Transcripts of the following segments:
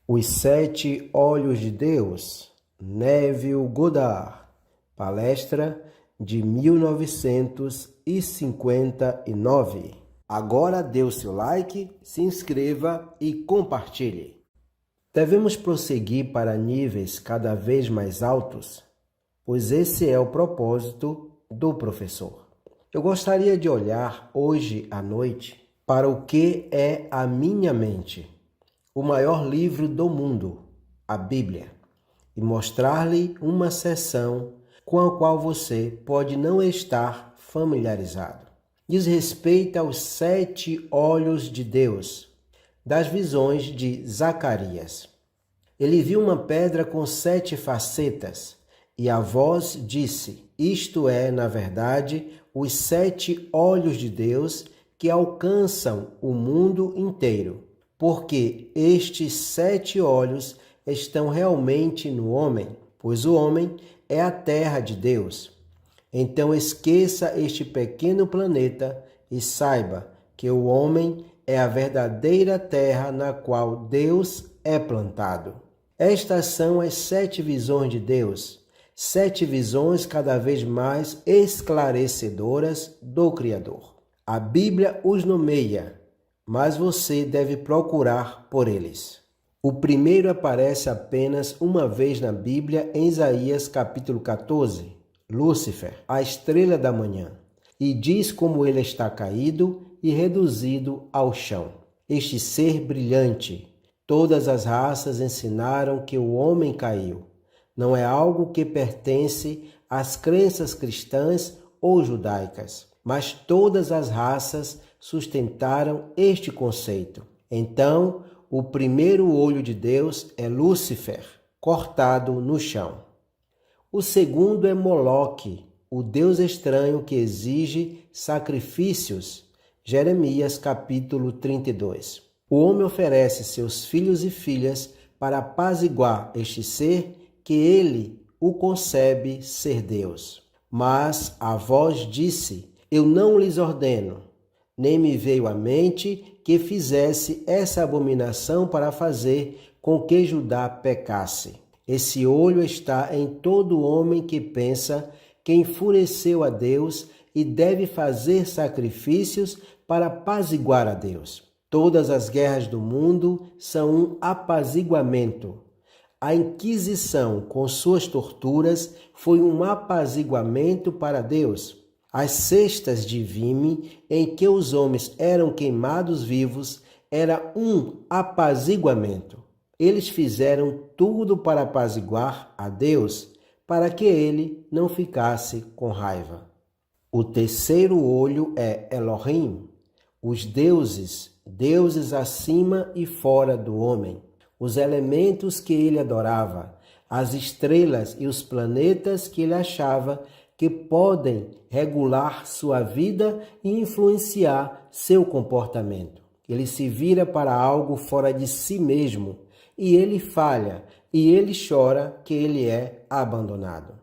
Os Sete Olhos de Deus, Neville Goddard, palestra de 1959. Agora dê o seu like, se inscreva e compartilhe. Devemos prosseguir para níveis cada vez mais altos, pois esse é o propósito do professor. Eu gostaria de olhar hoje à noite para o que é a minha mente, o maior livro do mundo, a Bíblia, e mostrar-lhe uma seção com a qual você pode não estar familiarizado. Diz respeito aos 7 olhos de Deus, das visões de Zacarias. Ele viu uma pedra com 7 facetas, e a voz disse: isto é, na verdade, os 7 olhos de Deus que alcançam o mundo inteiro, porque estes 7 olhos estão realmente no homem, pois o homem é a terra de Deus. Então esqueça este pequeno planeta e saiba que o homem é a verdadeira terra na qual Deus é plantado. Estas são as 7 visões de Deus, 7 visões cada vez mais esclarecedoras do Criador. A Bíblia os nomeia, mas você deve procurar por eles. O primeiro aparece apenas uma vez na Bíblia em Isaías capítulo 14, Lúcifer, a estrela da manhã, e diz como ele está caído e reduzido ao chão. Este ser brilhante, todas as raças ensinaram que o homem caiu. Não é algo que pertence às crenças cristãs ou judaicas, mas todas as raças sustentaram este conceito. Então, o primeiro olho de Deus é Lúcifer, cortado no chão. O segundo é Moloque, o deus estranho que exige sacrifícios. Jeremias capítulo 32. O homem oferece seus filhos e filhas para apaziguar este ser que ele o concebe ser Deus. Mas a voz disse: eu não lhes ordeno, nem me veio à mente que fizesse essa abominação para fazer com que Judá pecasse. Esse olho está em todo homem que pensa que enfureceu a Deus e deve fazer sacrifícios para apaziguar a Deus. Todas as guerras do mundo são um apaziguamento. A Inquisição, com suas torturas, foi um apaziguamento para Deus. As cestas de vime em que os homens eram queimados vivos era um apaziguamento. Eles fizeram tudo para apaziguar a Deus, para que ele não ficasse com raiva. O terceiro olho é Elohim, os deuses, deuses acima e fora do homem, os elementos que ele adorava, as estrelas e os planetas que ele achava que podem regular sua vida e influenciar seu comportamento. Ele se vira para algo fora de si mesmo e ele falha e ele chora que ele é abandonado.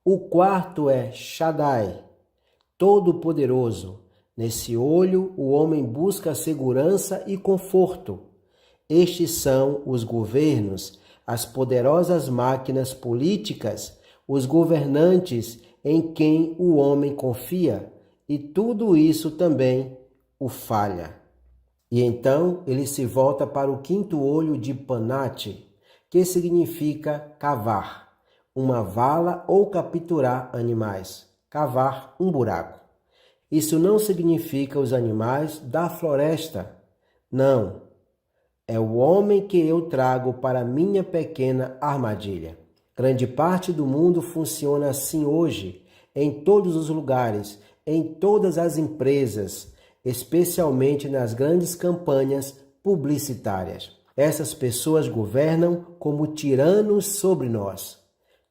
O quarto é Shaddai, Todo-Poderoso. Nesse olho, o homem busca segurança e conforto. Estes são os governos, as poderosas máquinas políticas, os governantes em quem o homem confia, e tudo isso também o falha. E então ele se volta para o quinto olho de Panate, que significa cavar, uma vala ou capturar animais, cavar um buraco. Isso não significa os animais da floresta, não. É o homem que eu trago para minha pequena armadilha. Grande parte do mundo funciona assim hoje, em todos os lugares, em todas as empresas, especialmente nas grandes campanhas publicitárias. Essas pessoas governam como tiranos sobre nós.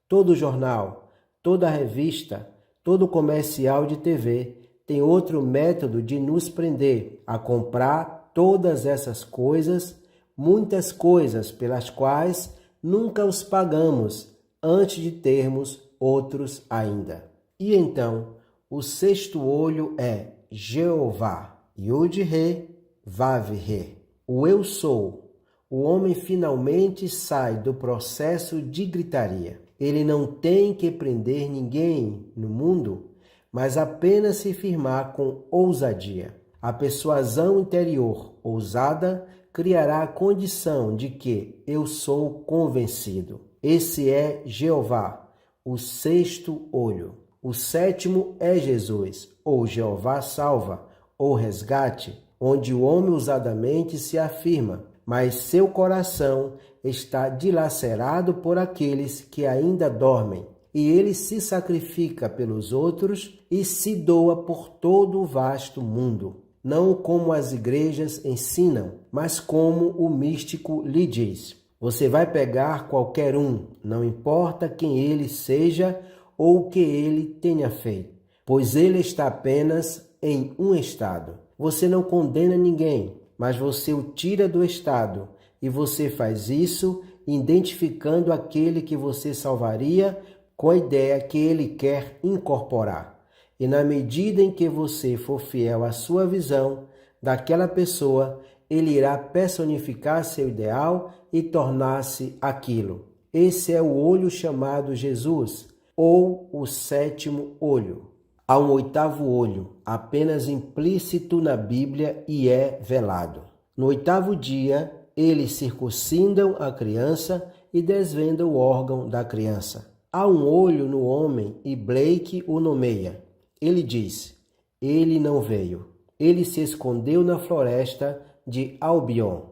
Todo jornal, toda revista, todo comercial de TV tem outro método de nos prender a comprar todas essas coisas, muitas coisas pelas quais nunca os pagamos antes de termos outros ainda. E então, o sexto olho é Jeová, Yud-Re, Vav-Re, o Eu Sou, o homem finalmente sai do processo de gritaria. Ele não tem que prender ninguém no mundo, mas apenas se firmar com ousadia. A persuasão interior ousada criará a condição de que eu sou convencido. Esse é Jeová, o sexto olho. O sétimo é Jesus, ou Jeová salva, ou resgate, onde o homem ousadamente se afirma, mas seu coração está dilacerado por aqueles que ainda dormem, e ele se sacrifica pelos outros e se doa por todo o vasto mundo, não como as igrejas ensinam, mas como o místico lhe diz. Você vai pegar qualquer um, não importa quem ele seja ou o que ele tenha feito, pois ele está apenas em um estado. Você não condena ninguém, mas você o tira do estado, e você faz isso identificando aquele que você salvaria com a ideia que ele quer incorporar. E na medida em que você for fiel à sua visão daquela pessoa, ele irá personificar seu ideal e tornar-se aquilo. Esse é o olho chamado Jesus, ou o sétimo olho. Há um oitavo olho, apenas implícito na Bíblia e é velado. No oitavo dia, eles circuncidam a criança e desvendam o órgão da criança. Há um olho no homem e Blake o nomeia. Ele diz, ele não veio. Ele se escondeu na floresta de Albion.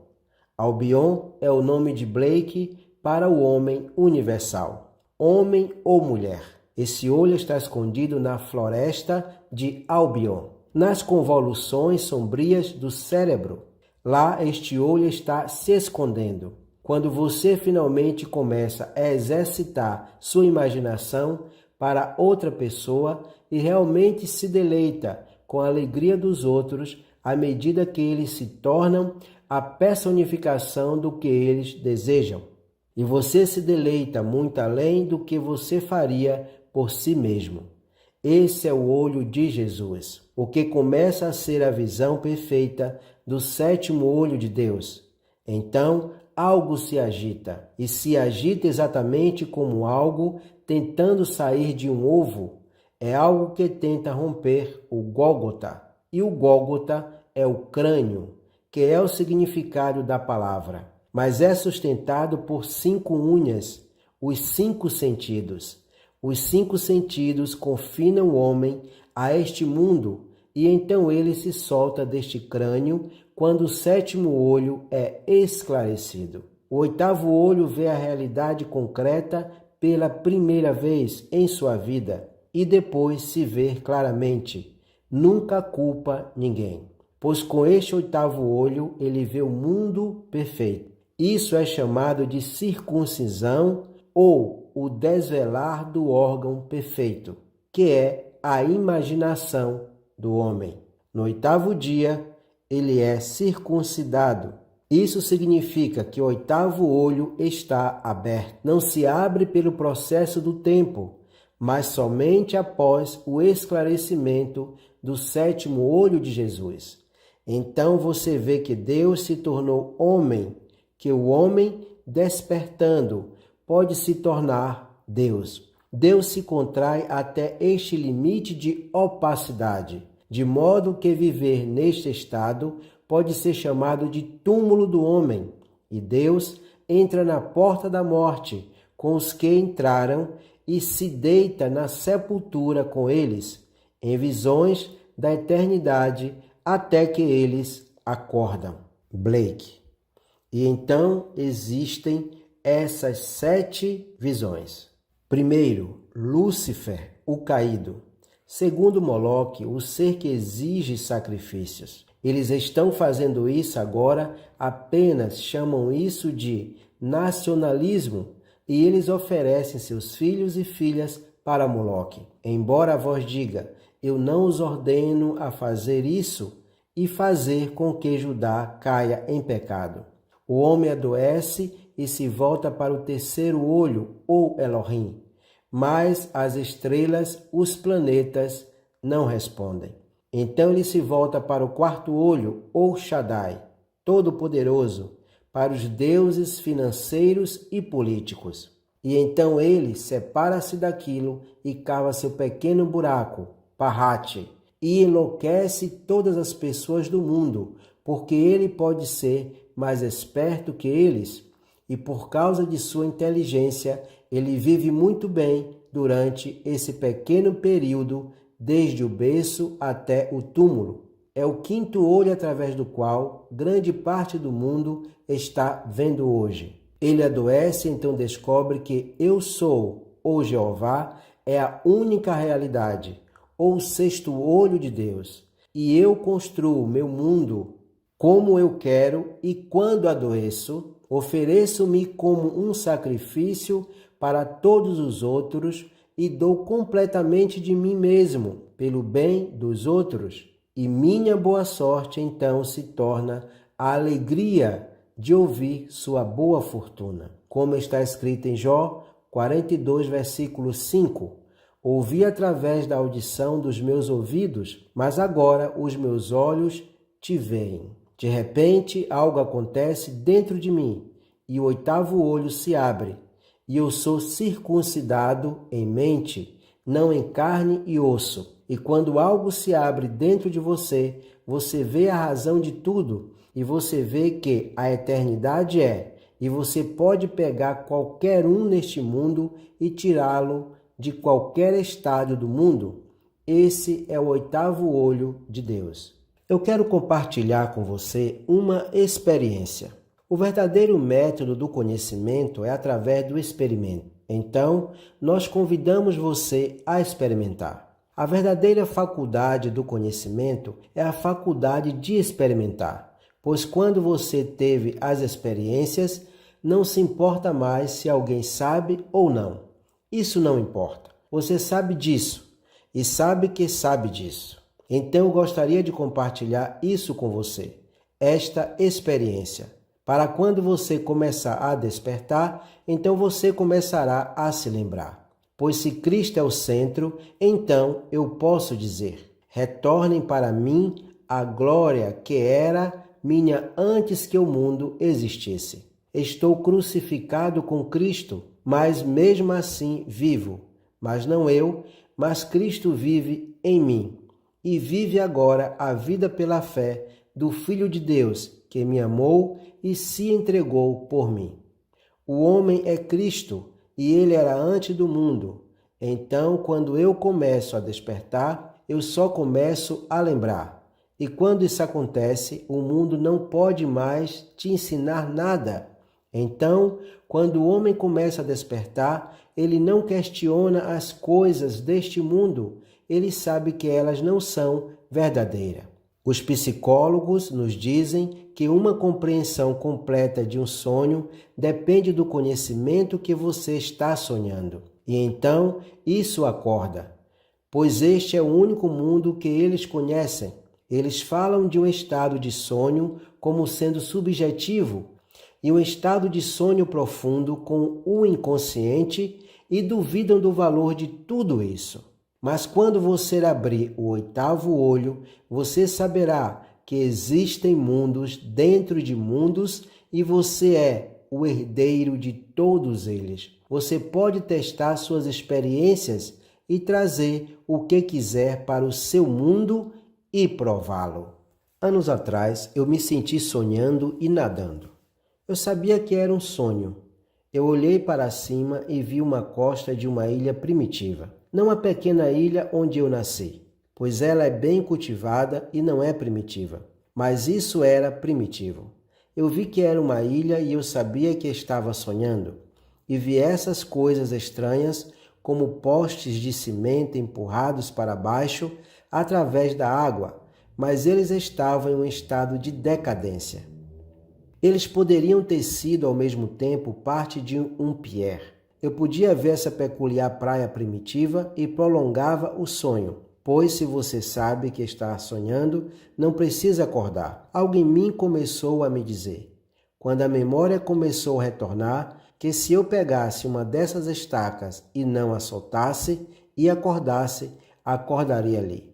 Albion é o nome de Blake para o homem universal. Homem ou mulher. Esse olho está escondido na floresta de Albion, nas convoluções sombrias do cérebro. Lá este olho está se escondendo. Quando você finalmente começa a exercitar sua imaginação para outra pessoa e realmente se deleita com a alegria dos outros à medida que eles se tornam a personificação do que eles desejam. E você se deleita muito além do que você faria por si mesmo. Esse é o olho de Jesus, o que começa a ser a visão perfeita do sétimo olho de Deus. Então, algo se agita, e se agita exatamente como algo tentando sair de um ovo. É algo que tenta romper o Gólgota, e o Gólgota é o crânio, que é o significado da palavra, mas é sustentado por 5 unhas, os 5 sentidos. Os 5 sentidos confinam o homem a este mundo, e então ele se solta deste crânio quando o sétimo olho é esclarecido. O oitavo olho vê a realidade concreta pela primeira vez em sua vida e depois se vê claramente. Nunca culpa ninguém, pois com este oitavo olho ele vê o mundo perfeito. Isso é chamado de circuncisão ou o desvelar do órgão perfeito, que é a imaginação do homem. No oitavo dia, ele é circuncidado. Isso significa que o oitavo olho está aberto. Não se abre pelo processo do tempo, mas somente após o esclarecimento do sétimo olho de Jesus. Então você vê que Deus se tornou homem, que o homem, despertando, pode se tornar Deus. Deus se contrai até este limite de opacidade, de modo que viver neste estado pode ser chamado de túmulo do homem, e Deus entra na porta da morte com os que entraram e se deita na sepultura com eles, em visões da eternidade, até que eles acordam. Blake. E então existem essas 7 visões. Primeiro, Lúcifer, o caído. Segundo Moloque, o ser que exige sacrifícios. Eles estão fazendo isso agora, apenas chamam isso de nacionalismo, e eles oferecem seus filhos e filhas para Moloque. Embora a voz diga, eu não os ordeno a fazer isso e fazer com que Judá caia em pecado. O homem adoece e se volta para o terceiro olho, ou Elohim, mas as estrelas, os planetas, não respondem. Então ele se volta para o quarto olho, ou Shaddai, Todo-Poderoso, para os deuses financeiros e políticos. E então ele separa-se daquilo e cava seu pequeno buraco, Parrate, e enlouquece todas as pessoas do mundo, porque ele pode ser mais esperto que eles, e por causa de sua inteligência, ele vive muito bem durante esse pequeno período, desde o berço até o túmulo. É o quinto olho através do qual grande parte do mundo está vendo hoje. Ele adoece, então descobre que eu sou, ou Jeová, é a única realidade, ou o sexto olho de Deus. E eu construo meu mundo como eu quero, e quando adoeço, ofereço-me como um sacrifício para todos os outros e dou completamente de mim mesmo, pelo bem dos outros. E minha boa sorte então se torna a alegria de ouvir sua boa fortuna. Como está escrito em Jó 42, versículo 5. Ouvi através da audição dos meus ouvidos, mas agora os meus olhos te veem. De repente, algo acontece dentro de mim, e o oitavo olho se abre, e eu sou circuncidado em mente, não em carne e osso. E quando algo se abre dentro de você, você vê a razão de tudo, e você vê que a eternidade e você pode pegar qualquer um neste mundo e tirá-lo de qualquer estádio do mundo. Esse é o oitavo olho de Deus. Eu quero compartilhar com você uma experiência. O verdadeiro método do conhecimento é através do experimento. Então, nós convidamos você a experimentar. A verdadeira faculdade do conhecimento é a faculdade de experimentar, pois quando você teve as experiências, não se importa mais se alguém sabe ou não. Isso não importa. Você sabe disso e sabe que sabe disso. Então eu gostaria de compartilhar isso com você, esta experiência. Para quando você começar a despertar, então você começará a se lembrar. Pois se Cristo é o centro, então eu posso dizer: retornem para mim a glória que era minha antes que o mundo existisse. Estou crucificado com Cristo, mas mesmo assim vivo. Mas não eu, mas Cristo vive em mim. E vive agora a vida pela fé do Filho de Deus, que me amou e se entregou por mim. O homem é Cristo, e ele era antes do mundo. Então, quando eu começo a despertar, eu só começo a lembrar. E quando isso acontece, o mundo não pode mais te ensinar nada. Então, quando o homem começa a despertar, ele não questiona as coisas deste mundo, ele sabe que elas não são verdadeiras. Os psicólogos nos dizem que uma compreensão completa de um sonho depende do conhecimento que você está sonhando. E então isso acorda, pois este é o único mundo que eles conhecem. Eles falam de um estado de sonho como sendo subjetivo e um estado de sonho profundo com o inconsciente e duvidam do valor de tudo isso. Mas quando você abrir o oitavo olho, você saberá que existem mundos dentro de mundos e você é o herdeiro de todos eles. Você pode testar suas experiências e trazer o que quiser para o seu mundo e prová-lo. Anos atrás, eu me senti sonhando e nadando. Eu sabia que era um sonho. Eu olhei para cima e vi uma costa de uma ilha primitiva. Não a pequena ilha onde eu nasci, pois ela é bem cultivada e não é primitiva. Mas isso era primitivo. Eu vi que era uma ilha e eu sabia que estava sonhando. E vi essas coisas estranhas como postes de cimento empurrados para baixo através da água, mas eles estavam em um estado de decadência. Eles poderiam ter sido ao mesmo tempo parte de um pier. Eu podia ver essa peculiar praia primitiva e prolongava o sonho, pois se você sabe que está sonhando, não precisa acordar. Algo em mim começou a me dizer, quando a memória começou a retornar, que se eu pegasse uma dessas estacas e não a soltasse e acordasse, acordaria ali.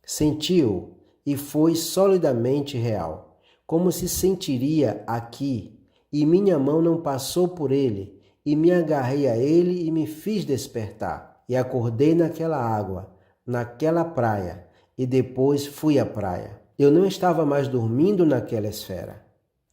Senti-o e foi solidamente real, como se sentiria aqui, e minha mão não passou por ele, e me agarrei a ele e me fiz despertar. E acordei naquela água, naquela praia, e depois fui à praia. Eu não estava mais dormindo naquela esfera.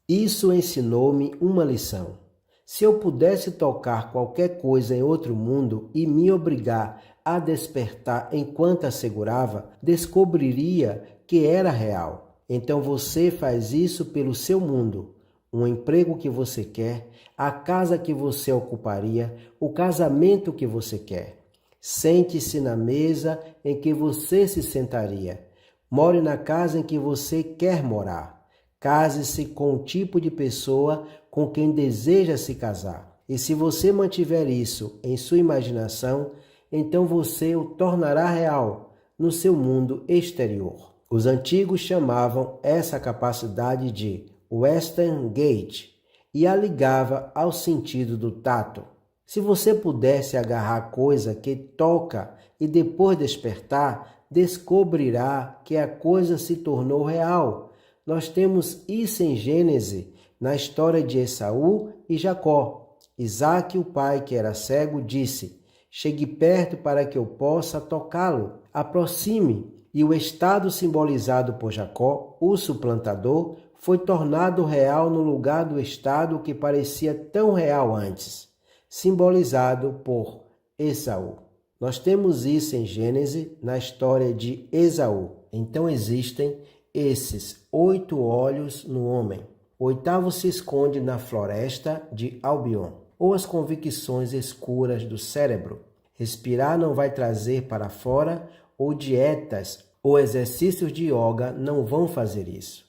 Isso ensinou-me uma lição. Se eu pudesse tocar qualquer coisa em outro mundo e me obrigar a despertar enquanto a segurava, descobriria que era real. Então você faz isso pelo seu mundo. Um emprego que você quer, a casa que você ocuparia, o casamento que você quer. Sente-se na mesa em que você se sentaria. More na casa em que você quer morar. Case-se com o tipo de pessoa com quem deseja se casar. E se você mantiver isso em sua imaginação, então você o tornará real no seu mundo exterior. Os antigos chamavam essa capacidade de Western Gate e a ligava ao sentido do tato. Se você pudesse agarrar coisa que toca e depois despertar, descobrirá que a coisa se tornou real. Nós temos isso em Gênesis, na história de Esaú e Jacó. Isaque, o pai que era cego, disse: chegue perto para que eu possa tocá-lo. Aproxime. E o estado simbolizado por Jacó, o suplantador, foi tornado real no lugar do estado que parecia tão real antes, simbolizado por Esaú. Nós temos isso em Gênesis, na história de Esaú. Então existem esses 8 olhos no homem. O 8º se esconde na floresta de Albion, ou as convicções escuras do cérebro. Respirar não vai trazer para fora, ou dietas ou exercícios de yoga não vão fazer isso.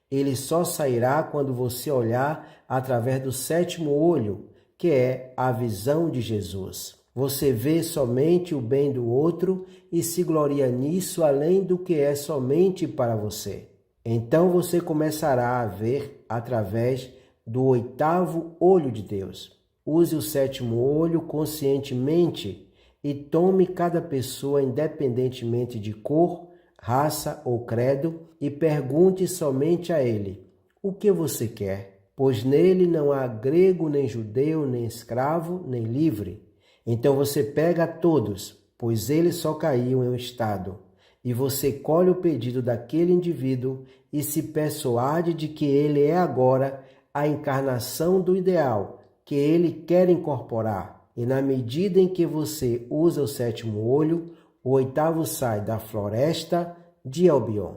Ele só sairá quando você olhar através do 7º olho, que é a visão de Jesus. Você vê somente o bem do outro e se gloria nisso além do que é somente para você. Então você começará a ver através do 8º olho de Deus. Use o 7º olho conscientemente e tome cada pessoa independentemente de cor, raça ou credo e pergunte somente a ele: o que você quer? Pois nele não há grego, nem judeu, nem escravo, nem livre. Então você pega a todos, pois eles só caíam em um estado. E você colhe o pedido daquele indivíduo e se persuade de que ele é agora a encarnação do ideal que ele quer incorporar. E na medida em que você usa o 7º olho, o 8º sai da floresta de Albion.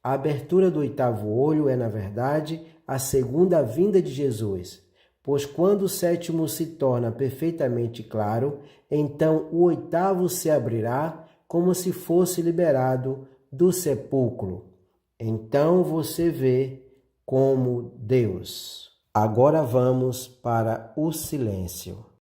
A abertura do 8º olho é, na verdade, a segunda vinda de Jesus, pois quando o 7º se torna perfeitamente claro, então o 8º se abrirá como se fosse liberado do sepulcro. Então você vê como Deus. Agora vamos para o silêncio.